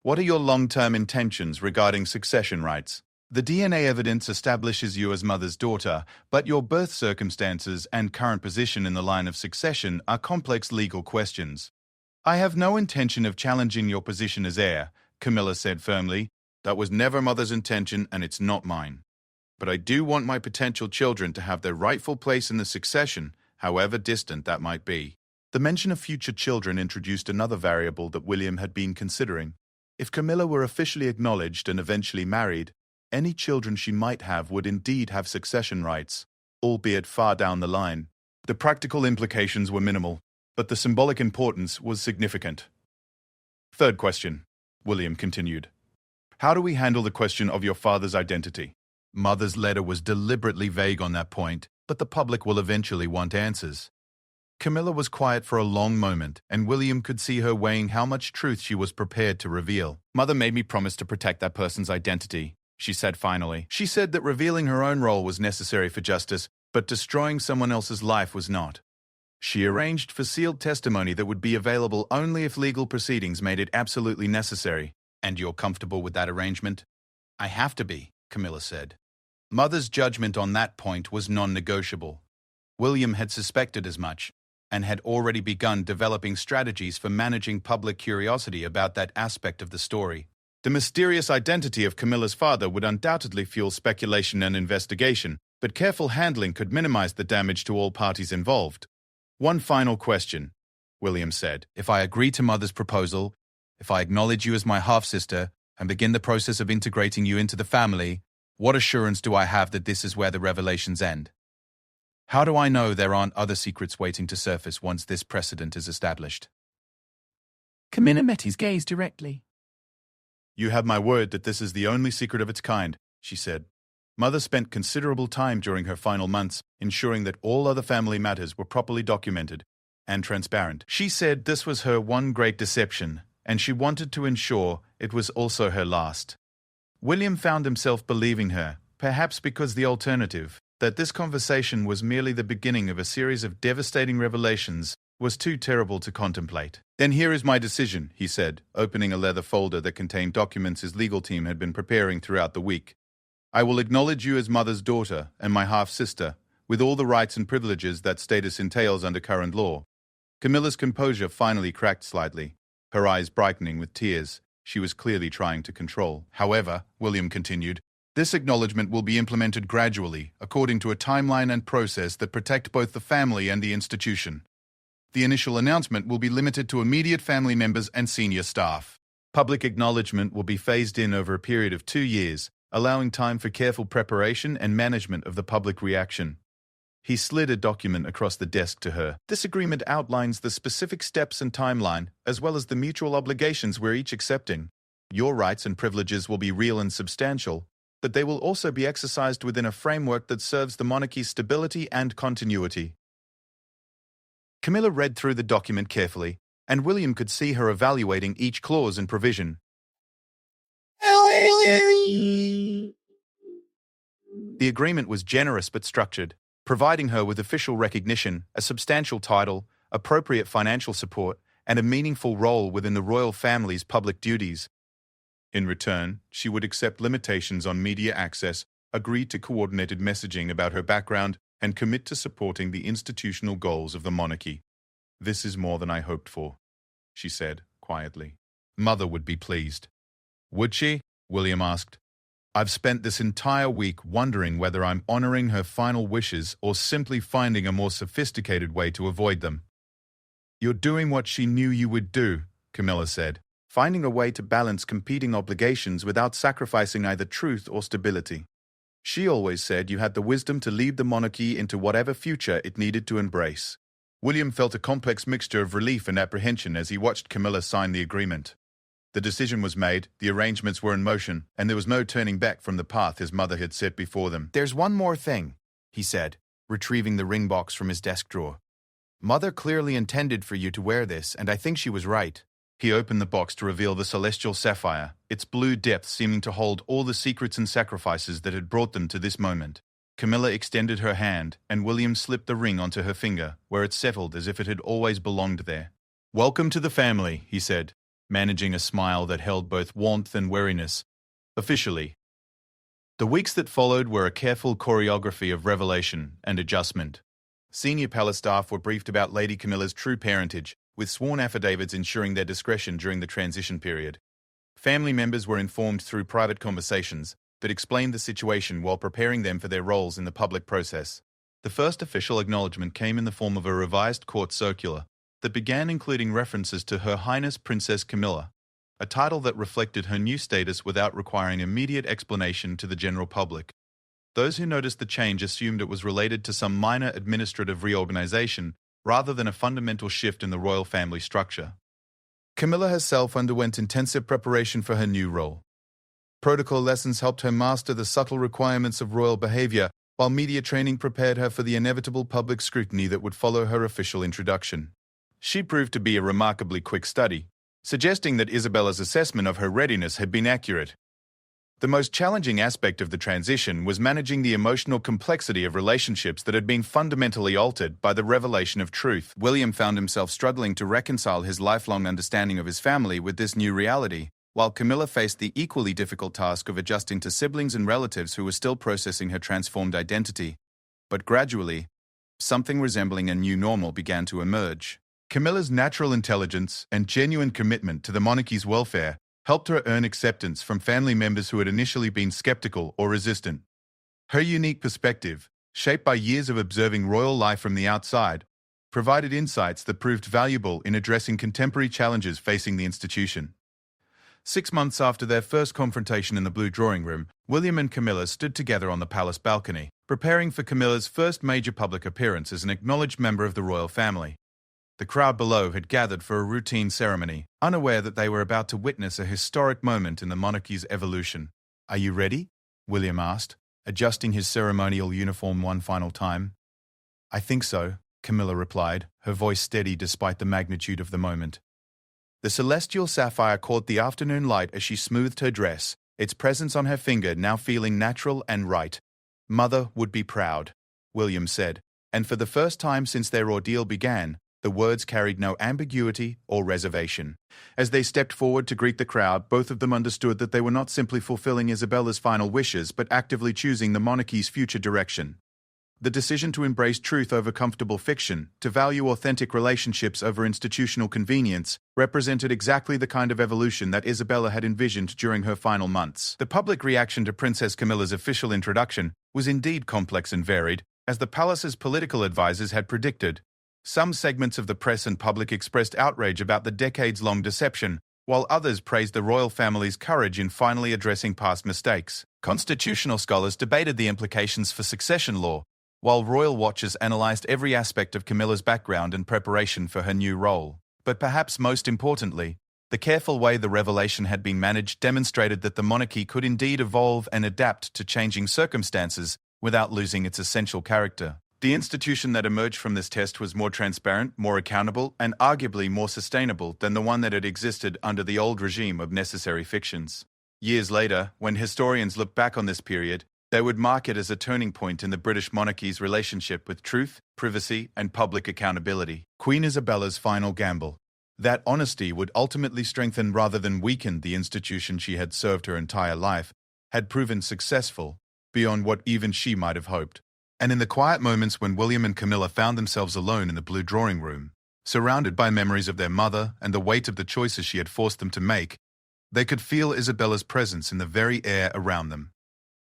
What are your long-term intentions regarding succession rights? The DNA evidence establishes you as mother's daughter, but your birth circumstances and current position in the line of succession are complex legal questions." "I have no intention of challenging your position as heir," Camilla said firmly. "That was never mother's intention, and it's not mine. But I do want my potential children to have their rightful place in the succession, however distant that might be." The mention of future children introduced another variable that William had been considering. If Camilla were officially acknowledged and eventually married, any children she might have would indeed have succession rights, albeit far down the line. The practical implications were minimal, but the symbolic importance was significant. "Third question," William continued. "How do we handle the question of your father's identity? Mother's letter was deliberately vague on that point, but the public will eventually want answers." Camilla was quiet for a long moment, and William could see her weighing how much truth she was prepared to reveal. "Mother made me promise to protect that person's identity," she said finally. "She said that revealing her own role was necessary for justice, but destroying someone else's life was not. She arranged for sealed testimony that would be available only if legal proceedings made it absolutely necessary. And you're comfortable with that arrangement?" "I have to be," Camilla said. Mother's judgment on that point was non-negotiable. William had suspected as much, and had already begun developing strategies for managing public curiosity about that aspect of the story. The mysterious identity of Camilla's father would undoubtedly fuel speculation and investigation, but careful handling could minimize the damage to all parties involved. "One final question," William said. "If I agree to Mother's proposal, if I acknowledge you as my half-sister, and begin the process of integrating you into the family, what assurance do I have that this is where the revelations end? How do I know there aren't other secrets waiting to surface once this precedent is established? Camilla met his gaze directly. You have my word that this is the only secret of its kind, she said. Mother spent considerable time during her final months ensuring that all other family matters were properly documented and transparent. She said this was her one great deception, and she wanted to ensure it was also her last. William found himself believing her, perhaps because the alternative, that this conversation was merely the beginning of a series of devastating revelations, was too terrible to contemplate. Then here is my decision, he said, opening a leather folder that contained documents his legal team had been preparing throughout the week. I will acknowledge you as Mother's daughter and my half-sister, with all the rights and privileges that status entails under current law. Camilla's composure finally cracked slightly, her eyes brightening with tears she was clearly trying to control. However, William continued, this acknowledgement will be implemented gradually, according to a timeline and process that protect both the family and the institution. The initial announcement will be limited to immediate family members and senior staff. Public acknowledgement will be phased in over a period of 2 years, allowing time for careful preparation and management of the public reaction. He slid a document across the desk to her. This agreement outlines the specific steps and timeline, as well as the mutual obligations we're each accepting. Your rights and privileges will be real and substantial, but they will also be exercised within a framework that serves the monarchy's stability and continuity. Camilla read through the document carefully, and William could see her evaluating each clause and provision. The agreement was generous but structured, providing her with official recognition, a substantial title, appropriate financial support, and a meaningful role within the royal family's public duties. In return, she would accept limitations on media access, agree to coordinated messaging about her background, and commit to supporting the institutional goals of the monarchy. This is more than I hoped for, she said quietly. Mother would be pleased. Would she? William asked. I've spent this entire week wondering whether I'm honoring her final wishes or simply finding a more sophisticated way to avoid them. You're doing what she knew you would do, Camilla said, finding a way to balance competing obligations without sacrificing either truth or stability. She always said you had the wisdom to lead the monarchy into whatever future it needed to embrace. William felt a complex mixture of relief and apprehension as he watched Camilla sign the agreement. The decision was made, the arrangements were in motion, and there was no turning back from the path his mother had set before them. There's one more thing, he said, retrieving the ring box from his desk drawer. Mother clearly intended for you to wear this, and I think she was right. He opened the box to reveal the celestial sapphire, its blue depth seeming to hold all the secrets and sacrifices that had brought them to this moment. Camilla extended her hand, and William slipped the ring onto her finger, where it settled as if it had always belonged there. Welcome to the family, he said, managing a smile that held both warmth and wariness. Officially. The weeks that followed were a careful choreography of revelation and adjustment. Senior palace staff were briefed about Lady Camilla's true parentage, with sworn affidavits ensuring their discretion during the transition period. Family members were informed through private conversations that explained the situation while preparing them for their roles in the public process. The first official acknowledgement came in the form of a revised court circular that began including references to Her Highness Princess Camilla, a title that reflected her new status without requiring immediate explanation to the general public. Those who noticed the change assumed it was related to some minor administrative reorganization rather than a fundamental shift in the royal family structure. Camilla herself underwent intensive preparation for her new role. Protocol lessons helped her master the subtle requirements of royal behavior, while media training prepared her for the inevitable public scrutiny that would follow her official introduction. She proved to be a remarkably quick study, suggesting that Isabella's assessment of her readiness had been accurate. The most challenging aspect of the transition was managing the emotional complexity of relationships that had been fundamentally altered by the revelation of truth. William found himself struggling to reconcile his lifelong understanding of his family with this new reality, while Camilla faced the equally difficult task of adjusting to siblings and relatives who were still processing her transformed identity. But gradually, something resembling a new normal began to emerge. Camilla's natural intelligence and genuine commitment to the monarchy's welfare helped her earn acceptance from family members who had initially been skeptical or resistant. Her unique perspective, shaped by years of observing royal life from the outside, provided insights that proved valuable in addressing contemporary challenges facing the institution. 6 months after their first confrontation in the blue drawing room, William and Camilla stood together on the palace balcony, preparing for Camilla's first major public appearance as an acknowledged member of the royal family. The crowd below had gathered for a routine ceremony, unaware that they were about to witness a historic moment in the monarchy's evolution. "Are you ready?" William asked, adjusting his ceremonial uniform one final time. "I think so," Camilla replied, her voice steady despite the magnitude of the moment. The celestial sapphire caught the afternoon light as she smoothed her dress, its presence on her finger now feeling natural and right. "Mother would be proud," William said, and for the first time since their ordeal began, the words carried no ambiguity or reservation. As they stepped forward to greet the crowd, both of them understood that they were not simply fulfilling Isabella's final wishes, but actively choosing the monarchy's future direction. The decision to embrace truth over comfortable fiction, to value authentic relationships over institutional convenience, represented exactly the kind of evolution that Isabella had envisioned during her final months. The public reaction to Princess Camilla's official introduction was indeed complex and varied, as the palace's political advisors had predicted. Some segments of the press and public expressed outrage about the decades-long deception, while others praised the royal family's courage in finally addressing past mistakes. Constitutional scholars debated the implications for succession law, while royal watchers analyzed every aspect of Camilla's background and preparation for her new role. But perhaps most importantly, the careful way the revelation had been managed demonstrated that the monarchy could indeed evolve and adapt to changing circumstances without losing its essential character. The institution that emerged from this test was more transparent, more accountable, and arguably more sustainable than the one that had existed under the old regime of necessary fictions. Years later, when historians look back on this period, they would mark it as a turning point in the British monarchy's relationship with truth, privacy, and public accountability. Queen Isabella's final gamble. That honesty would ultimately strengthen rather than weaken the institution she had served her entire life, had proven successful, beyond what even she might have hoped. And in the quiet moments when William and Camilla found themselves alone in the blue drawing room, surrounded by memories of their mother and the weight of the choices she had forced them to make, they could feel Isabella's presence in the very air around them.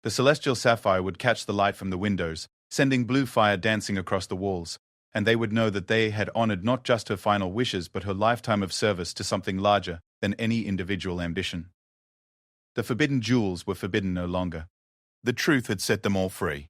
The celestial sapphire would catch the light from the windows, sending blue fire dancing across the walls, and they would know that they had honored not just her final wishes but her lifetime of service to something larger than any individual ambition. The forbidden jewels were forbidden no longer. The truth had set them all free.